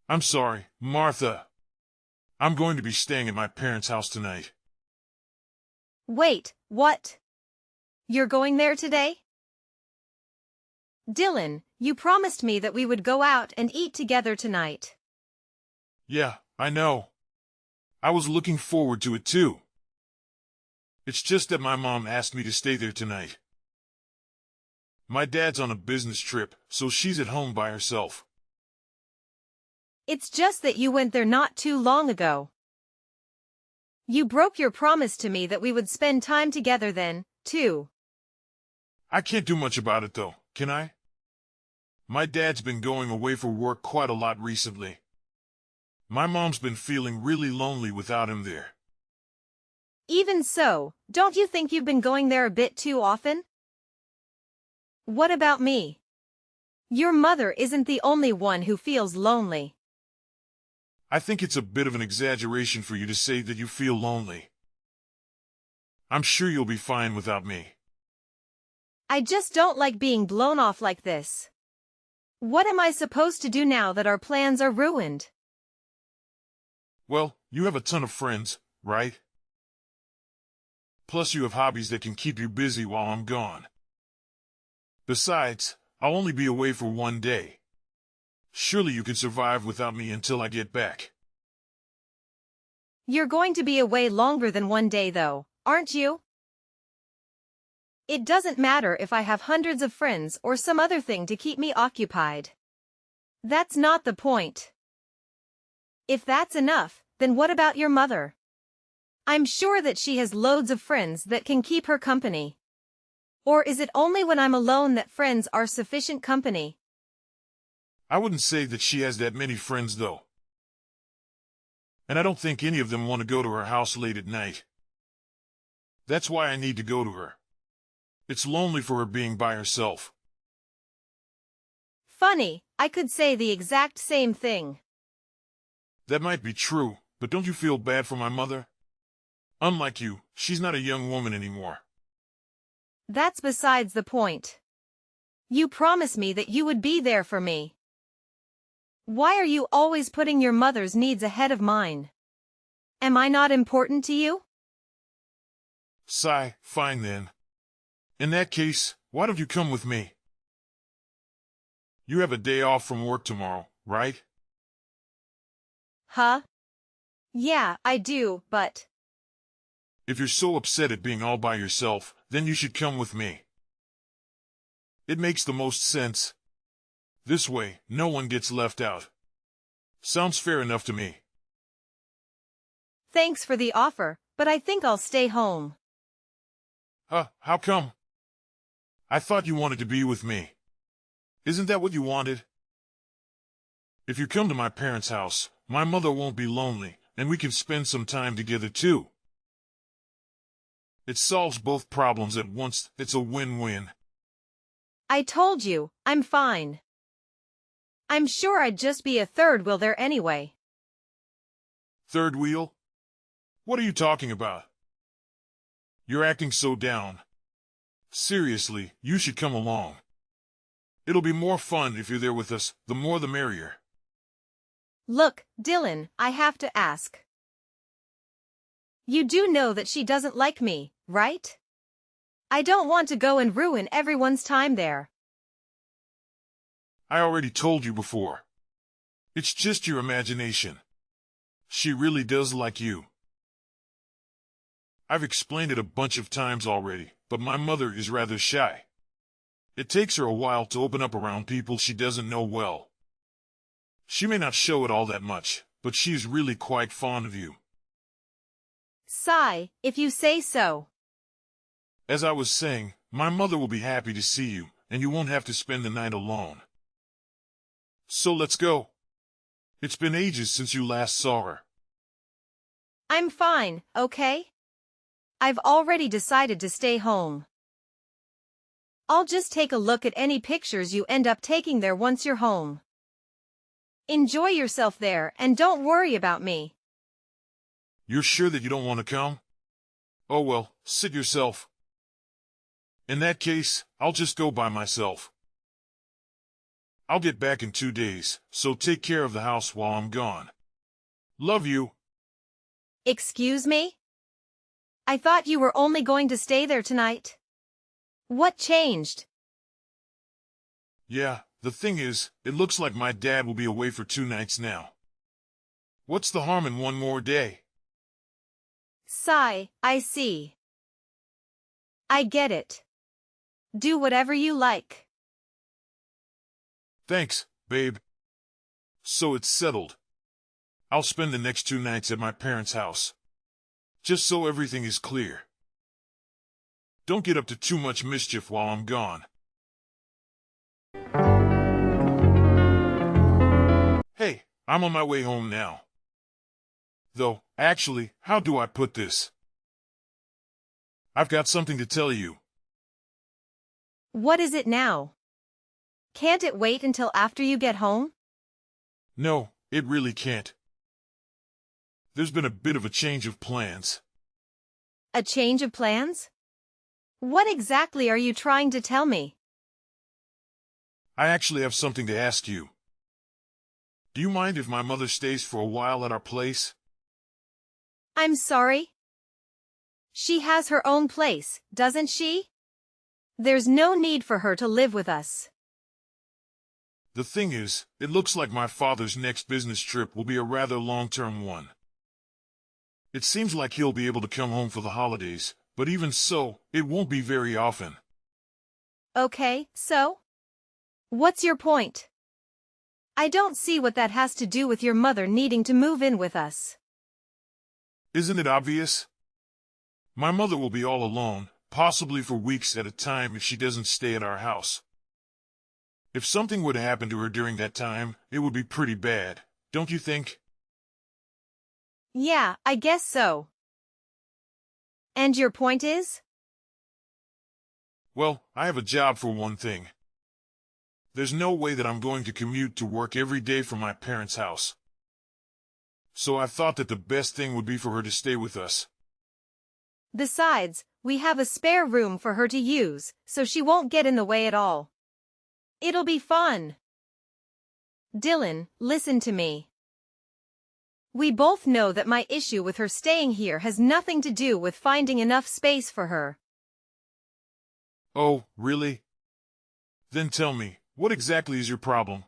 I'm sorry, Martha. I'm going to be staying at my parents' house tonight. Wait, what? You're going there today? Dylan, you promised me that we would go out and eat together tonight. Yeah, I know. I was looking forward to it too. It's just that my mom asked me to stay there tonight. My dad's on a business trip, so she's at home by herself. It's just that you went there not too long ago. You broke your promise to me that we would spend time together then, too. I can't do much about it though, can I? My dad's been going away for work quite a lot recently. My mom's been feeling really lonely without him there. Even so, don't you think you've been going there a bit too often? What about me? Your mother isn't the only one who feels lonely. I think it's a bit of an exaggeration for you to say that you feel lonely. I'm sure you'll be fine without me. I just don't like being blown off like this. What am I supposed to do now that our plans are ruined? Well, you have a ton of friends, right? Plus you have hobbies that can keep you busy while I'm gone. Besides, I'll only be away for one day. Surely you can survive without me until I get back. You're going to be away longer than one day though, aren't you? It doesn't matter if I have hundreds of friends or some other thing to keep me occupied. That's not the point. If that's enough, then what about your mother? I'm sure that she has loads of friends that can keep her company. Or is it only when I'm alone that friends are sufficient company? I wouldn't say that she has that many friends though. And I don't think any of them want to go to her house late at night. That's why I need to go to her. It's lonely for her being by herself. Funny, I could say the exact same thing. That might be true, but don't you feel bad for my mother? Unlike you, she's not a young woman anymore. That's besides the point. You promised me that you would be there for me. Why are you always putting your mother's needs ahead of mine? Am I not important to you? Sigh, fine then. In that case, why don't you come with me? You have a day off from work tomorrow, right? Huh? Yeah, I do, but... If you're so upset at being all by yourself, then you should come with me. It makes the most sense. This way, no one gets left out. Sounds fair enough to me. Thanks for the offer, but I think I'll stay home. How come? I thought you wanted to be with me. Isn't that what you wanted? If you come to my parents' house, my mother won't be lonely, and we can spend some time together too. It solves both problems at once. It's a win-win. I told you, I'm fine. I'm sure I'd just be a third wheel there anyway. Third wheel? What are you talking about? You're acting so down. Seriously, you should come along. It'll be more fun if you're there with us, the more the merrier. Look, Dylan, I have to ask. You do know that she doesn't like me, right? I don't want to go and ruin everyone's time there. I already told you before. It's just your imagination. She really does like you. I've explained it a bunch of times already, but my mother is rather shy. It takes her a while to open up around people she doesn't know well. She may not show it all that much, but she's really quite fond of you. Sigh, if you say so. As I was saying, my mother will be happy to see you, and you won't have to spend the night alone. So let's go. It's been ages since you last saw her. I'm fine, okay? I've already decided to stay home. I'll just take a look at any pictures you end up taking there once you're home. Enjoy yourself there and don't worry about me. You're sure that you don't want to come? Oh well, sit yourself. In that case, I'll just go by myself. I'll get back in 2 days, so take care of the house while I'm gone. Love you. Excuse me? I thought you were only going to stay there tonight. What changed? Yeah, the thing is, it looks like my dad will be away for 2 nights now. What's the harm in one more day? Sigh, I see. I get it. Do whatever you like. Thanks, babe. So it's settled. I'll spend the next 2 nights at my parents' house. Just so everything is clear. Don't get up to too much mischief while I'm gone. Hey, I'm on my way home now. Though, actually, how do I put this? I've got something to tell you. What is it now? Can't it wait until after you get home? No, it really can't. There's been a bit of a change of plans. A change of plans? What exactly are you trying to tell me? I actually have something to ask you. Do you mind if my mother stays for a while at our place? I'm sorry? She has her own place, doesn't she? There's no need for her to live with us. The thing is, it looks like my father's next business trip will be a rather long-term one. It seems like he'll be able to come home for the holidays, but even so, it won't be very often. Okay, so? What's your point? I don't see what that has to do with your mother needing to move in with us. Isn't it obvious? My mother will be all alone, possibly for weeks at a time if she doesn't stay at our house. If something would happen to her during that time, it would be pretty bad, don't you think? Yeah, I guess so. And your point is? Well, I have a job for one thing. There's no way that I'm going to commute to work every day from my parents' house. So I thought that the best thing would be for her to stay with us. Besides, we have a spare room for her to use, so she won't get in the way at all. It'll be fun. Dylan, listen to me. We both know that my issue with her staying here has nothing to do with finding enough space for her. Oh, really? Then tell me, what exactly is your problem?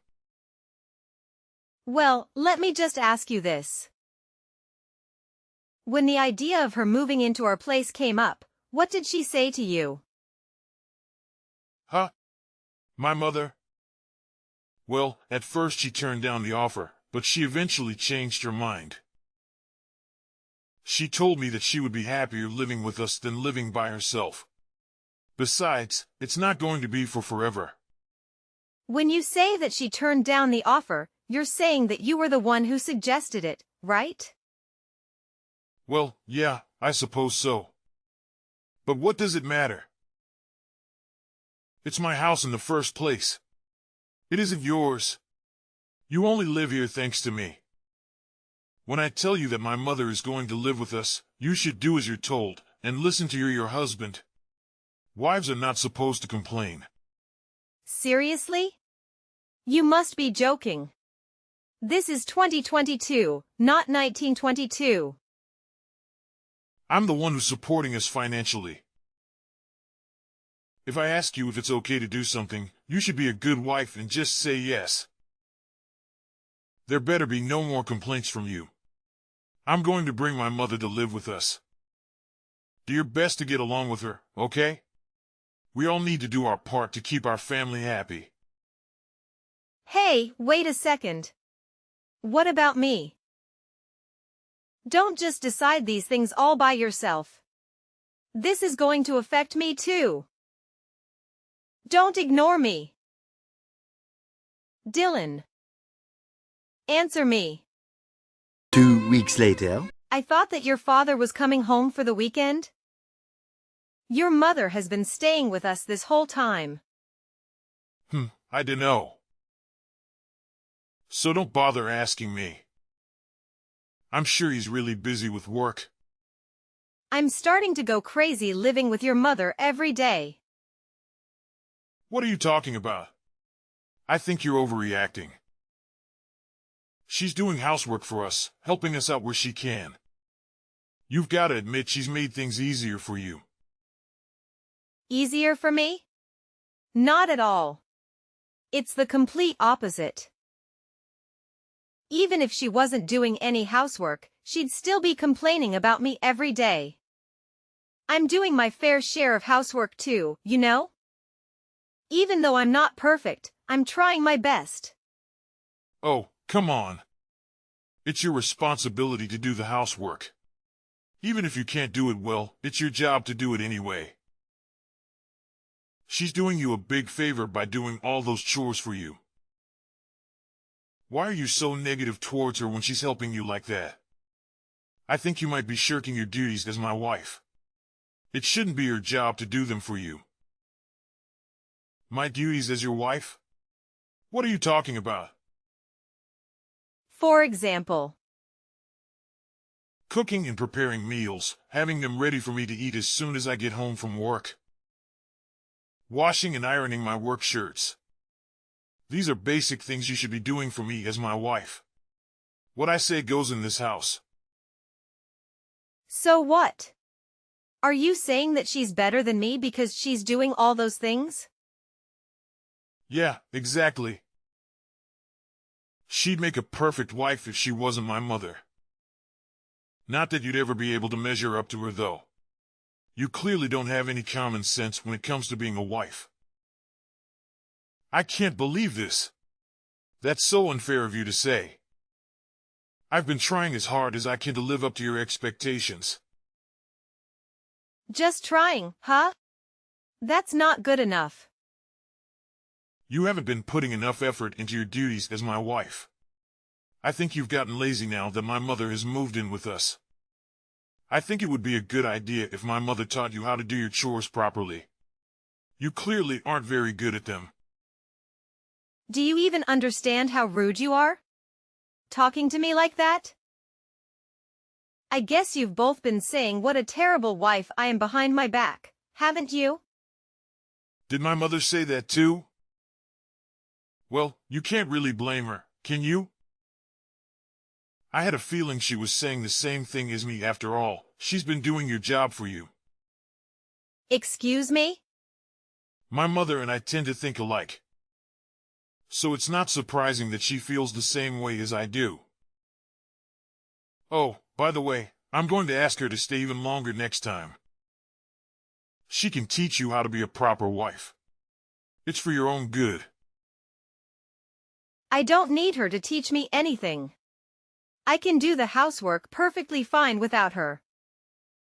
Well, let me just ask you this. When the idea of her moving into our place came up, what did she say to you? Huh? My mother? Well, at first she turned down the offer, but she eventually changed her mind. She told me that she would be happier living with us than living by herself. Besides, it's not going to be for forever. When you say that she turned down the offer, you're saying that you were the one who suggested it, right? Well, yeah, I suppose so. But what does it matter? It's my house in the first place. It isn't yours. You only live here thanks to me. When I tell you that my mother is going to live with us, you should do as you're told, and listen to your husband. Wives are not supposed to complain. Seriously? You must be joking. This is 2022, not 1922. I'm the one who's supporting us financially. If I ask you if it's okay to do something, you should be a good wife and just say yes. There better be no more complaints from you. I'm going to bring my mother to live with us. Do your best to get along with her, okay? We all need to do our part to keep our family happy. Hey, wait a second. What about me? Don't just decide these things all by yourself. This is going to affect me too. Don't ignore me. Dylan. Answer me. 2 weeks later. I thought that your father was coming home for the weekend? Your mother has been staying with us this whole time. I dunno. So don't bother asking me. I'm sure he's really busy with work. I'm starting to go crazy living with your mother every day. What are you talking about? I think you're overreacting. She's doing housework for us, helping us out where she can. You've got to admit she's made things easier for you. Easier for me? Not at all. It's the complete opposite. Even if she wasn't doing any housework, she'd still be complaining about me every day. I'm doing my fair share of housework too, you know? Even though I'm not perfect, I'm trying my best. Oh, come on. It's your responsibility to do the housework. Even if you can't do it well, it's your job to do it anyway. She's doing you a big favor by doing all those chores for you. Why are you so negative towards her when she's helping you like that? I think you might be shirking your duties as my wife. It shouldn't be your job to do them for you. My duties as your wife? What are you talking about? For example, Cooking and preparing meals, having them ready for me to eat as soon as I get home from work. Washing and ironing my work shirts. These are basic things you should be doing for me as my wife. What I say goes in this house. so what? Are you saying that she's better than me because she's doing all those things? Yeah, exactly. She'd make a perfect wife if she wasn't my mother. Not that you'd ever be able to measure up to her, though. You clearly don't have any common sense when it comes to being a wife. I can't believe this. That's so unfair of you to say. I've been trying as hard as I can to live up to your expectations. Just trying, huh? That's not good enough. You haven't been putting enough effort into your duties as my wife. I think you've gotten lazy now that my mother has moved in with us. I think it would be a good idea if my mother taught you how to do your chores properly. You clearly aren't very good at them. Do you even understand how rude you are? Talking to me like that? I guess you've both been saying what a terrible wife I am behind my back, haven't you? Did my mother say that too? Well, you can't really blame her, can you? I had a feeling she was saying the same thing as me after all. She's been doing your job for you. Excuse me? My mother and I tend to think alike. So it's not surprising that she feels the same way as I do. Oh, by the way, I'm going to ask her to stay even longer next time. She can teach you how to be a proper wife. It's for your own good. I don't need her to teach me anything. I can do the housework perfectly fine without her.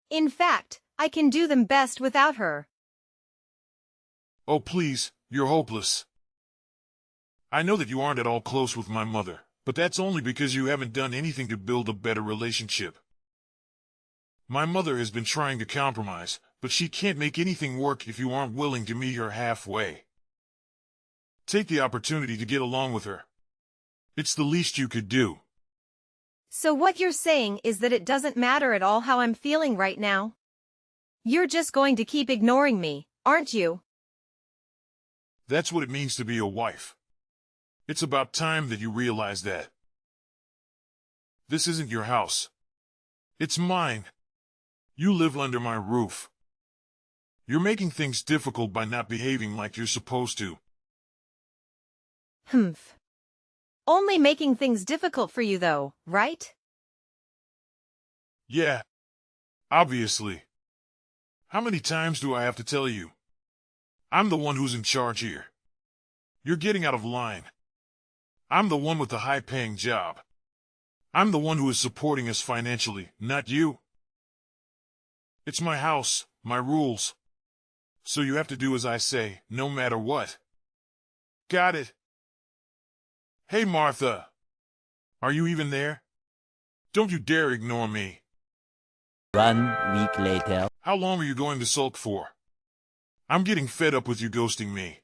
In fact, I can do them best without her. Oh, please, you're hopeless. I know that you aren't at all close with my mother, but that's only because you haven't done anything to build a better relationship. My mother has been trying to compromise, but she can't make anything work if you aren't willing to meet her halfway. Take the opportunity to get along with her. It's the least you could do. So what you're saying is that it doesn't matter at all how I'm feeling right now? You're just going to keep ignoring me, aren't you? That's what it means to be a wife. It's about time that you realize that. This isn't your house. It's mine. You live under my roof. You're making things difficult by not behaving like you're supposed to. Humph. Only making things difficult for you though, right? Yeah. Obviously. How many times do I have to tell you? I'm the one who's in charge here. You're getting out of line. I'm the one with the high-paying job. I'm the one who is supporting us financially, not you. It's my house, my rules. So you have to do as I say, no matter what. Got it? Hey, Martha. Are you even there? Don't you dare ignore me. 1 week later. How long are you going to sulk for? I'm getting fed up with you ghosting me.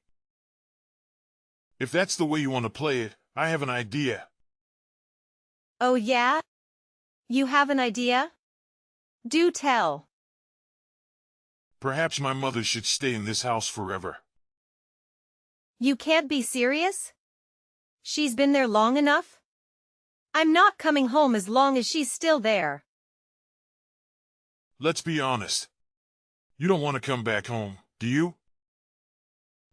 If that's the way you want to play it, I have an idea. Oh yeah? You have an idea? Do tell. Perhaps my mother should stay in this house forever. You can't be serious? She's been there long enough? I'm not coming home as long as she's still there. Let's be honest. You don't want to come back home, do you?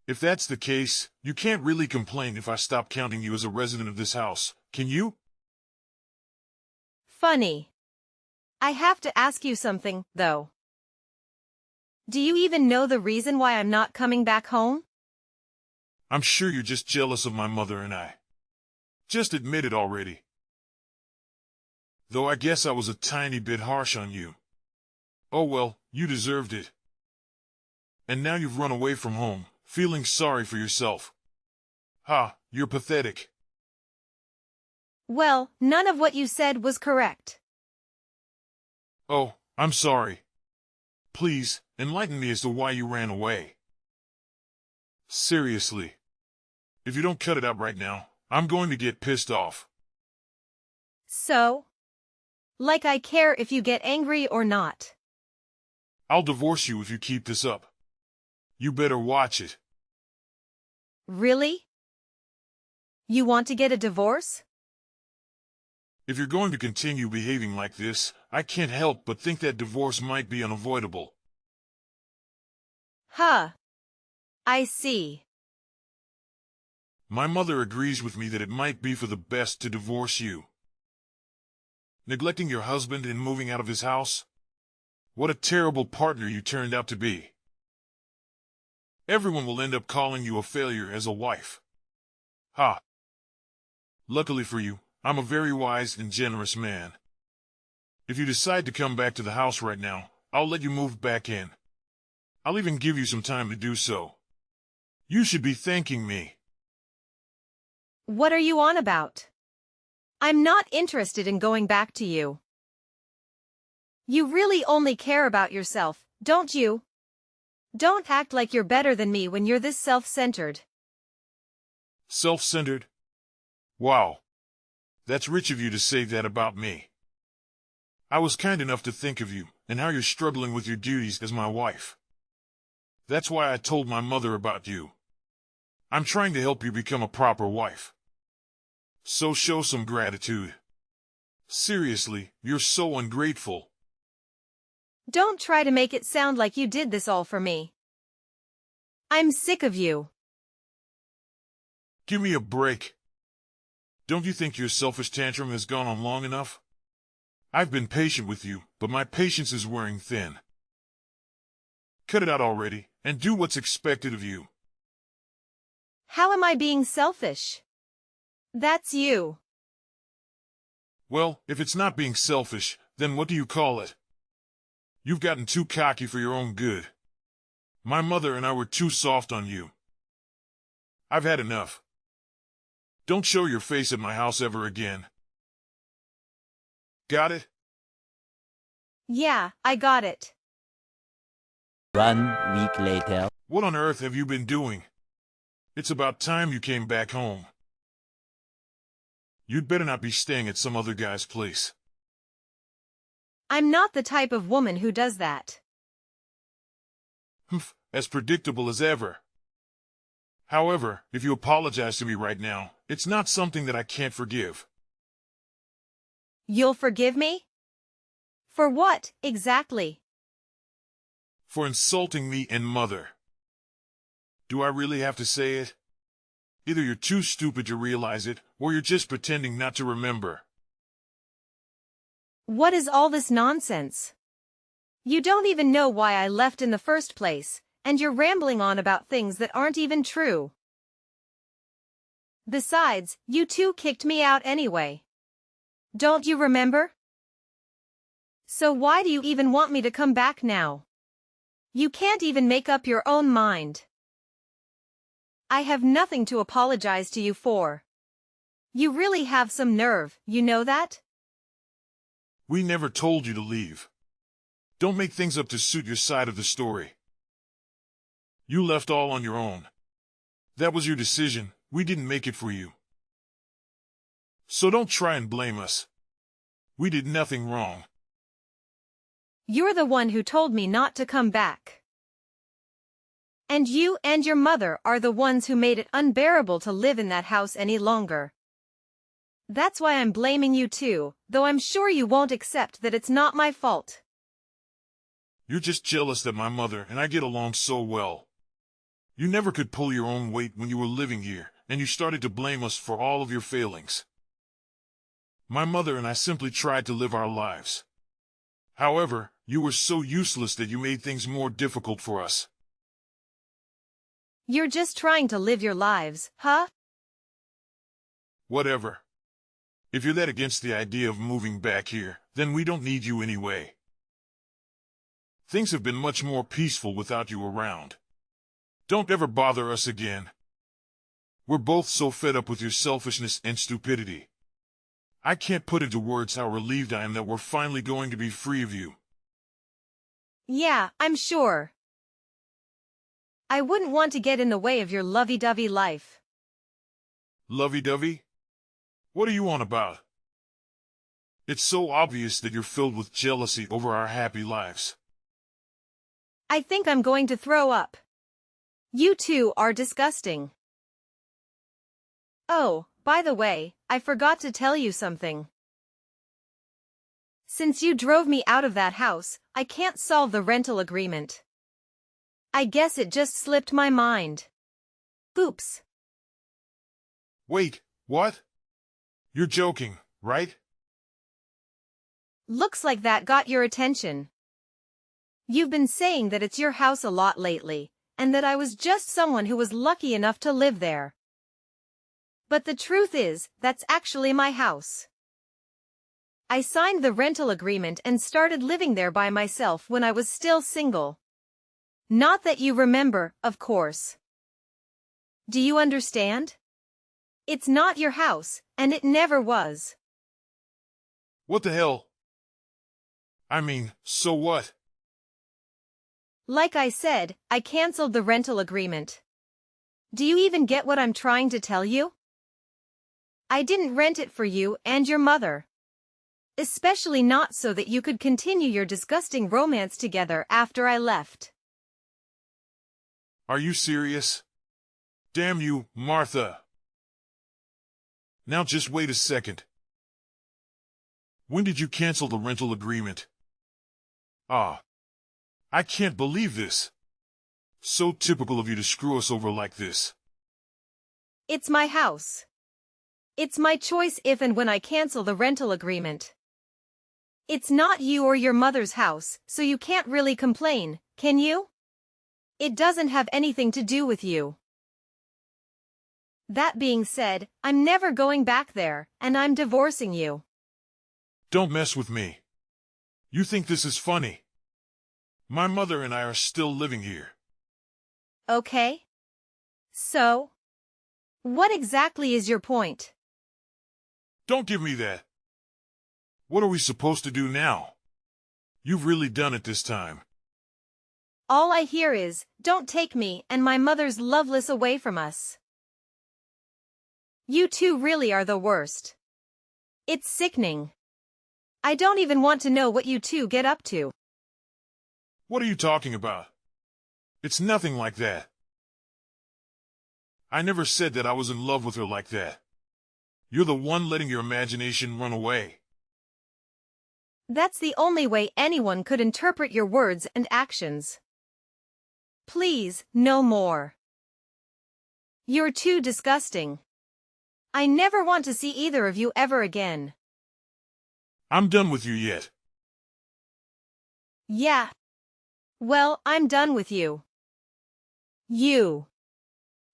If that's the case, you can't really complain if I stop counting you as a resident of this house, can you? Funny. I have to ask you something, though. Do you even know the reason why I'm not coming back home? I'm sure you're just jealous of my mother and I. Just admit it already. Though I guess I was a tiny bit harsh on you. Oh well, you deserved it. And now you've run away from home, feeling sorry for yourself. Ha, you're pathetic. Well, none of what you said was correct. Oh, I'm sorry. Please, enlighten me as to why you ran away. Seriously. If you don't cut it out right now, I'm going to get pissed off. So? Like I care if you get angry or not. I'll divorce you if you keep this up. You better watch it. Really? You want to get a divorce? If you're going to continue behaving like this, I can't help but think that divorce might be unavoidable. Huh. I see. My mother agrees with me that it might be for the best to divorce you. Neglecting your husband and moving out of his house? What a terrible partner you turned out to be. Everyone will end up calling you a failure as a wife. Ha! Luckily for you, I'm a very wise and generous man. If you decide to come back to the house right now, I'll let you move back in. I'll even give you some time to do so. You should be thanking me. What are you on about? I'm not interested in going back to you. You really only care about yourself, don't you? Don't act like you're better than me when you're this self-centered. Self-centered? Wow. That's rich of you to say that about me. I was kind enough to think of you and how you're struggling with your duties as my wife. That's why I told my mother about you. I'm trying to help you become a proper wife. So show some gratitude. Seriously, you're so ungrateful. Don't try to make it sound like you did this all for me. I'm sick of you. Give me a break. Don't you think your selfish tantrum has gone on long enough? I've been patient with you, but my patience is wearing thin. Cut it out already, and do what's expected of you. How am I being selfish? That's you. Well, if it's not being selfish, then what do you call it? You've gotten too cocky for your own good. My mother and I were too soft on you. I've had enough. Don't show your face at my house ever again. Got it? Yeah, I got it. 1 week later. What on earth have you been doing? It's about time you came back home. You'd better not be staying at some other guy's place. I'm not the type of woman who does that. Humph, as predictable as ever. However, if you apologize to me right now, it's not something that I can't forgive. You'll forgive me? For what, exactly? For insulting me and Mother. Do I really have to say it? Either you're too stupid to realize it, or you're just pretending not to remember. What is all this nonsense? You don't even know why I left in the first place, and you're rambling on about things that aren't even true. Besides, you two kicked me out anyway. Don't you remember? So why do you even want me to come back now? You can't even make up your own mind. I have nothing to apologize to you for. You really have some nerve, you know that? We never told you to leave. Don't make things up to suit your side of the story. You left all on your own. That was your decision, we didn't make it for you. So don't try and blame us. We did nothing wrong. You're the one who told me not to come back. And you and your mother are the ones who made it unbearable to live in that house any longer. That's why I'm blaming you too, though I'm sure you won't accept that it's not my fault. You're just jealous that my mother and I get along so well. You never could pull your own weight when you were living here, and you started to blame us for all of your failings. My mother and I simply tried to live our lives. However, you were so useless that you made things more difficult for us. You're just trying to live your lives, huh? Whatever. If you're that against the idea of moving back here, then we don't need you anyway. Things have been much more peaceful without you around. Don't ever bother us again. We're both so fed up with your selfishness and stupidity. I can't put into words how relieved I am that we're finally going to be free of you. Yeah, I'm sure. I wouldn't want to get in the way of your lovey-dovey life. Lovey-dovey? What are you on about? It's so obvious that you're filled with jealousy over our happy lives. I think I'm going to throw up. You two are disgusting. Oh, by the way, I forgot to tell you something. Since you drove me out of that house, I can't solve the rental agreement. I guess it just slipped my mind. Oops. Wait, what? You're joking, right? Looks like that got your attention. You've been saying that it's your house a lot lately, and that I was just someone who was lucky enough to live there. But the truth is, that's actually my house. I signed the rental agreement and started living there by myself when I was still single. Not that you remember, of course. Do you understand? It's not your house, and it never was. What the hell? I mean, so what? Like I said, I canceled the rental agreement. Do you even get what I'm trying to tell you? I didn't rent it for you and your mother. Especially not so that you could continue your disgusting romance together after I left. Are you serious? Damn you, Martha. Now just wait a second. When did you cancel the rental agreement? Ah. I can't believe this. So typical of you to screw us over like this. It's my house. It's my choice if and when I cancel the rental agreement. It's not you or your mother's house, so you can't really complain, can you? It doesn't have anything to do with you. That being said, I'm never going back there, and I'm divorcing you. Don't mess with me. You think this is funny? My mother and I are still living here. Okay. So, what exactly is your point? Don't give me that. What are we supposed to do now? You've really done it this time. All I hear is, don't take me and my mother's Loveless away from us. You two really are the worst. It's sickening. I don't even want to know what you two get up to. What are you talking about? It's nothing like that. I never said that I was in love with her like that. You're the one letting your imagination run away. That's the only way anyone could interpret your words and actions. Please, no more. You're too disgusting. I never want to see either of you ever again. I'm done with you yet. Yeah. Well, I'm done with you. You.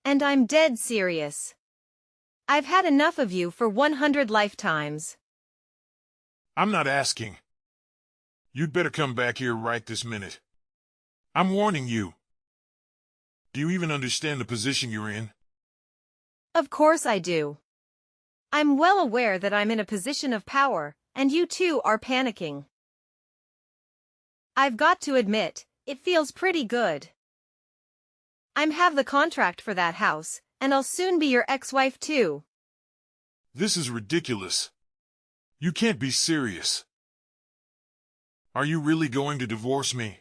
And I'm dead serious. I've had enough of you for 100 lifetimes. I'm not asking. You'd better come back here right this minute. I'm warning you. Do you even understand the position you're in? Of course I do. I'm well aware that I'm in a position of power, and you two are panicking. I've got to admit, it feels pretty good. I'm have the contract for that house, and I'll soon be your ex-wife too. This is ridiculous. You can't be serious. Are you really going to divorce me?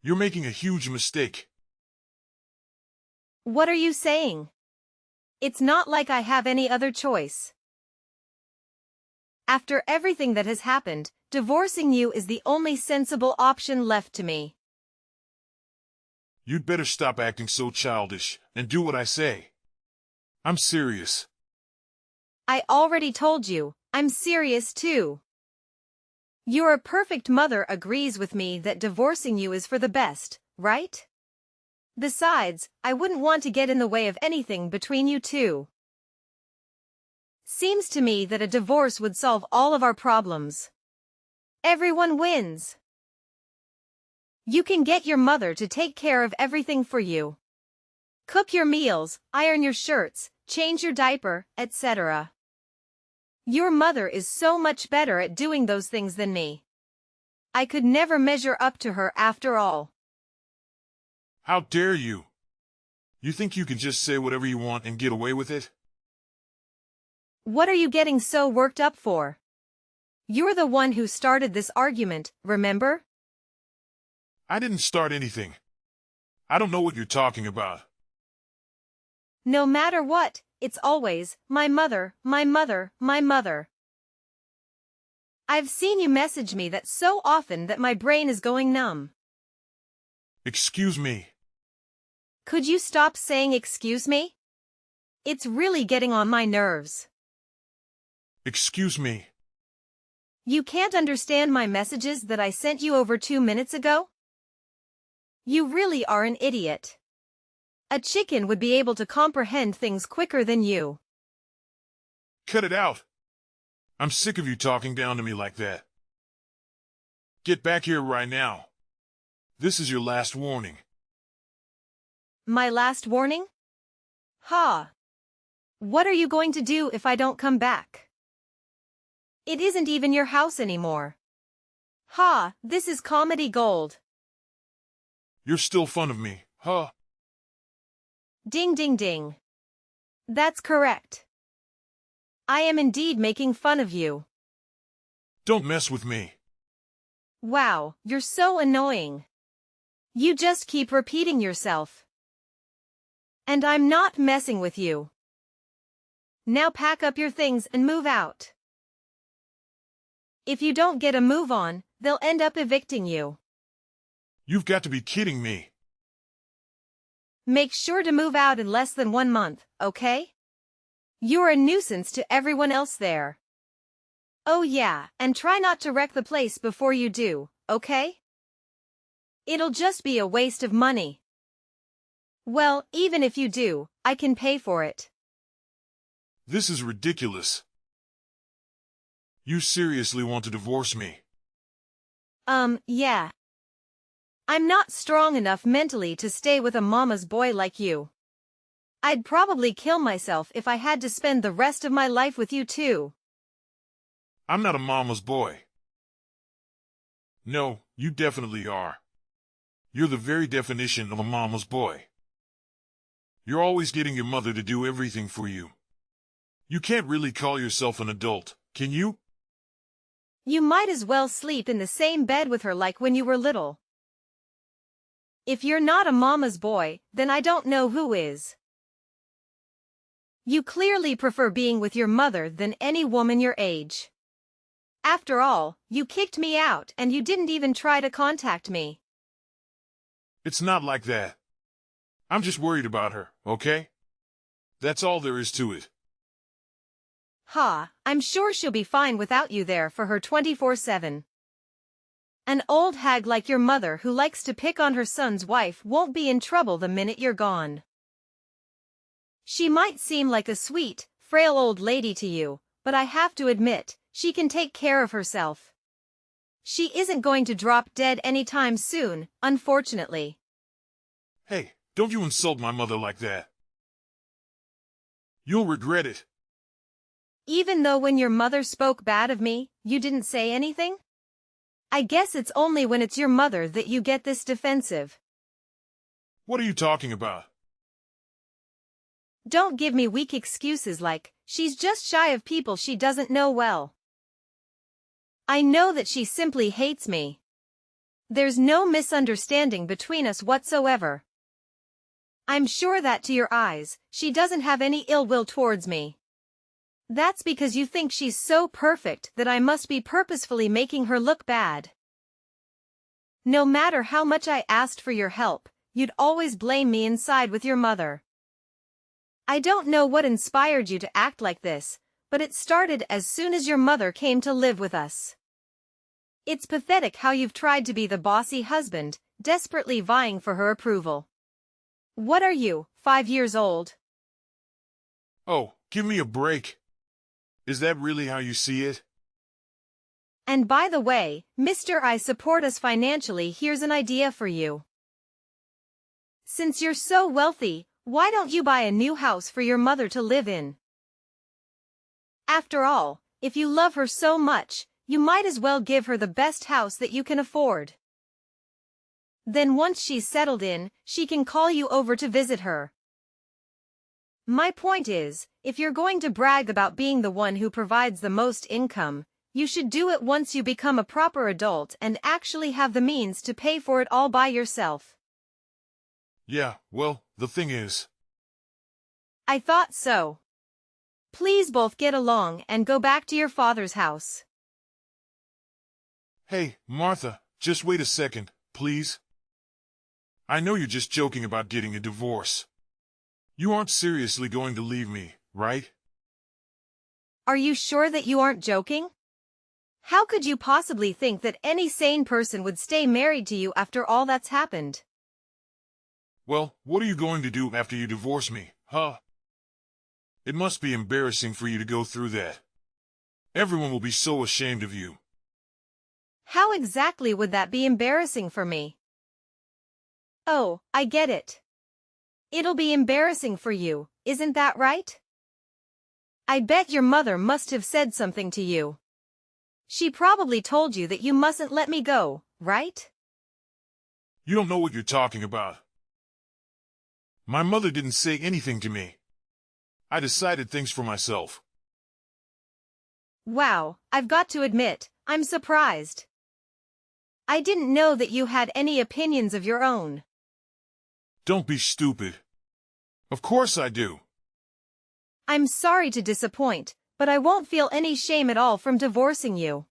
You're making a huge mistake. What are you saying? It's not like I have any other choice. After everything that has happened, divorcing you is the only sensible option left to me. You'd better stop acting so childish and do what I say. I'm serious. I already told you, I'm serious too. Your perfect mother agrees with me that divorcing you is for the best, right? Besides, I wouldn't want to get in the way of anything between you two. Seems to me that a divorce would solve all of our problems. Everyone wins. You can get your mother to take care of everything for you. Cook your meals, iron your shirts, change your diaper, etc. Your mother is so much better at doing those things than me. I could never measure up to her after all. How dare you? You think you can just say whatever you want and get away with it? What are you getting so worked up for? You're the one who started this argument, remember? I didn't start anything. I don't know what you're talking about. No matter what, it's always, my mother, my mother, my mother. I've seen you message me that so often that my brain is going numb. Excuse me. Could you stop saying excuse me? It's really getting on my nerves. Excuse me. You can't understand my messages that I sent you over 2 minutes ago? You really are an idiot. A chicken would be able to comprehend things quicker than you. Cut it out. I'm sick of you talking down to me like that. Get back here right now. This is your last warning. My last warning? Ha! What are you going to do if I don't come back? It isn't even your house anymore. Ha! This is comedy gold. You're still fun of me, huh? Ding ding ding. That's correct. I am indeed making fun of you. Don't mess with me. Wow, you're so annoying. You just keep repeating yourself. And I'm not messing with you. Now pack up your things and move out. If you don't get a move on, they'll end up evicting you. You've got to be kidding me. Make sure to move out in less than 1 month, okay? You're a nuisance to everyone else there. Oh yeah, and try not to wreck the place before you do, okay? It'll just be a waste of money. Well, even if you do, I can pay for it. This is ridiculous. You seriously want to divorce me? Yeah. I'm not strong enough mentally to stay with a mama's boy like you. I'd probably kill myself if I had to spend the rest of my life with you too. I'm not a mama's boy. No, you definitely are. You're the very definition of a mama's boy. You're always getting your mother to do everything for you. You can't really call yourself an adult, can you? You might as well sleep in the same bed with her like when you were little. If you're not a mama's boy, then I don't know who is. You clearly prefer being with your mother than any woman your age. After all, you kicked me out and you didn't even try to contact me. It's not like that. I'm just worried about her, okay? That's all there is to it. Ha, I'm sure she'll be fine without you there for her 24/7. An old hag like your mother who likes to pick on her son's wife won't be in trouble the minute you're gone. She might seem like a sweet, frail old lady to you, but I have to admit, she can take care of herself. She isn't going to drop dead anytime soon, unfortunately. Hey, don't you insult my mother like that. You'll regret it. Even though when your mother spoke bad of me, you didn't say anything? I guess it's only when it's your mother that you get this defensive. What are you talking about? Don't give me weak excuses like, she's just shy of people she doesn't know well. I know that she simply hates me. There's no misunderstanding between us whatsoever. I'm sure that to your eyes, she doesn't have any ill will towards me. That's because you think she's so perfect that I must be purposefully making her look bad. No matter how much I asked for your help, you'd always blame me and side with your mother. I don't know what inspired you to act like this, but it started as soon as your mother came to live with us. It's pathetic how you've tried to be the bossy husband, desperately vying for her approval. What are you, 5 years old? Oh, give me a break. Is that really how you see it? And by the way, Mr. I support us financially. Here's an idea for you. Since you're so wealthy, why don't you buy a new house for your mother to live in? After all, if you love her so much, you might as well give her the best house that you can afford. Then once she's settled in, she can call you over to visit her. My point is, if you're going to brag about being the one who provides the most income, you should do it once you become a proper adult and actually have the means to pay for it all by yourself. Yeah, well, the thing is... I thought so. Please both get along and go back to your father's house. Hey, Martha, just wait a second, please. I know you're just joking about getting a divorce. You aren't seriously going to leave me, right? Are you sure that you aren't joking? How could you possibly think that any sane person would stay married to you after all that's happened? Well, what are you going to do after you divorce me, huh? It must be embarrassing for you to go through that. Everyone will be so ashamed of you. How exactly would that be embarrassing for me? Oh, I get it. It'll be embarrassing for you, isn't that right? I bet your mother must have said something to you. She probably told you that you mustn't let me go, right? You don't know what you're talking about. My mother didn't say anything to me. I decided things for myself. Wow, I've got to admit, I'm surprised. I didn't know that you had any opinions of your own. Don't be stupid. Of course I do. I'm sorry to disappoint, but I won't feel any shame at all from divorcing you.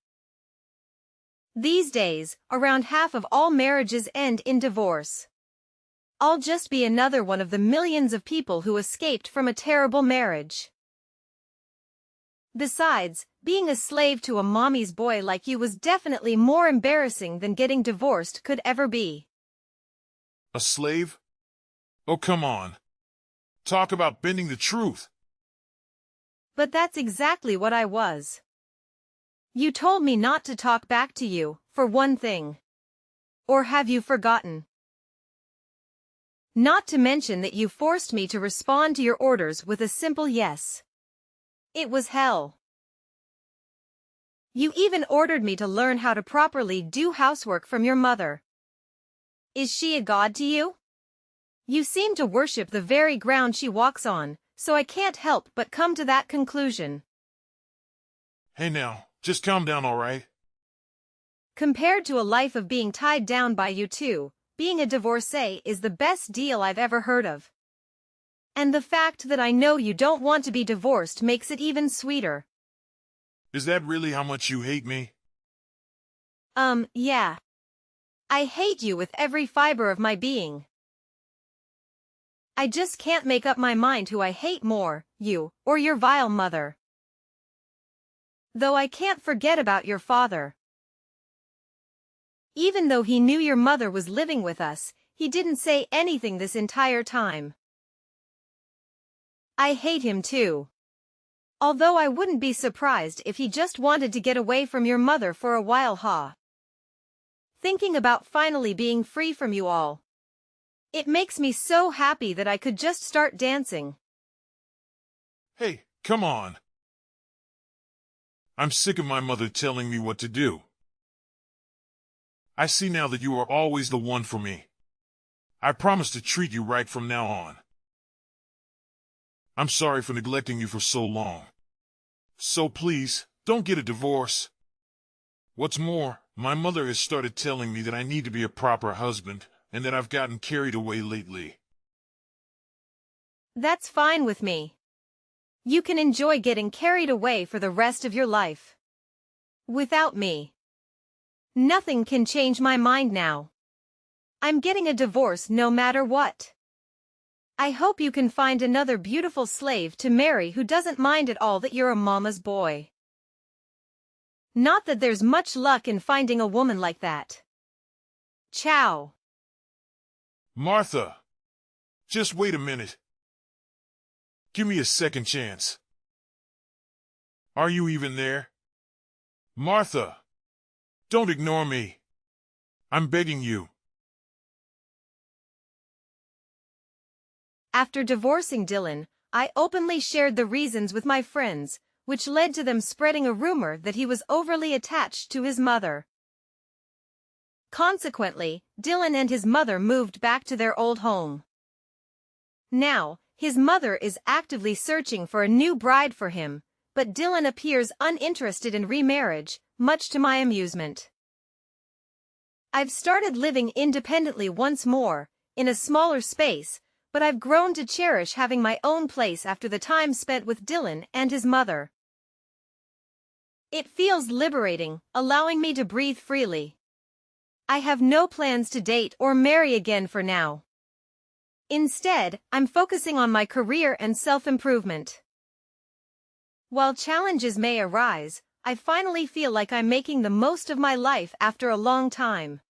These days, around half of all marriages end in divorce. I'll just be another one of the millions of people who escaped from a terrible marriage. Besides, being a slave to a mommy's boy like you was definitely more embarrassing than getting divorced could ever be. A slave? Oh, come on. Talk about bending the truth. But that's exactly what I was. You told me not to talk back to you, for one thing. Or have you forgotten? Not to mention that you forced me to respond to your orders with a simple yes. It was hell. You even ordered me to learn how to properly do housework from your mother. Is she a god to you? You seem to worship the very ground she walks on, so I can't help but come to that conclusion. Hey now, just calm down, all right? Compared to a life of being tied down by you two, being a divorcee is the best deal I've ever heard of. And the fact that I know you don't want to be divorced makes it even sweeter. Is that really how much you hate me? Yeah. I hate you with every fiber of my being. I just can't make up my mind who I hate more, you, or your vile mother. Though I can't forget about your father. Even though he knew your mother was living with us, he didn't say anything this entire time. I hate him too. Although I wouldn't be surprised if he just wanted to get away from your mother for a while, Thinking about finally being free from you all. It makes me so happy that I could just start dancing. Hey, come on. I'm sick of my mother telling me what to do. I see now that you are always the one for me. I promise to treat you right from now on. I'm sorry for neglecting you for so long. So please, don't get a divorce. What's more, my mother has started telling me that I need to be a proper husband, and that I've gotten carried away lately. That's fine with me. You can enjoy getting carried away for the rest of your life. Without me. Nothing can change my mind now. I'm getting a divorce no matter what. I hope you can find another beautiful slave to marry who doesn't mind at all that you're a mama's boy. Not that there's much luck in finding a woman like that. Ciao. Martha. Just wait a minute. Give me a second chance. Are you even there? Martha. Don't ignore me. I'm begging you. After divorcing Dylan, I openly shared the reasons with my friends, which led to them spreading a rumor that he was overly attached to his mother. Consequently, Dylan and his mother moved back to their old home. Now, his mother is actively searching for a new bride for him, but Dylan appears uninterested in remarriage, much to my amusement. I've started living independently once more, in a smaller space, but I've grown to cherish having my own place after the time spent with Dylan and his mother. It feels liberating, allowing me to breathe freely. I have no plans to date or marry again for now. Instead, I'm focusing on my career and self-improvement. While challenges may arise, I finally feel like I'm making the most of my life after a long time.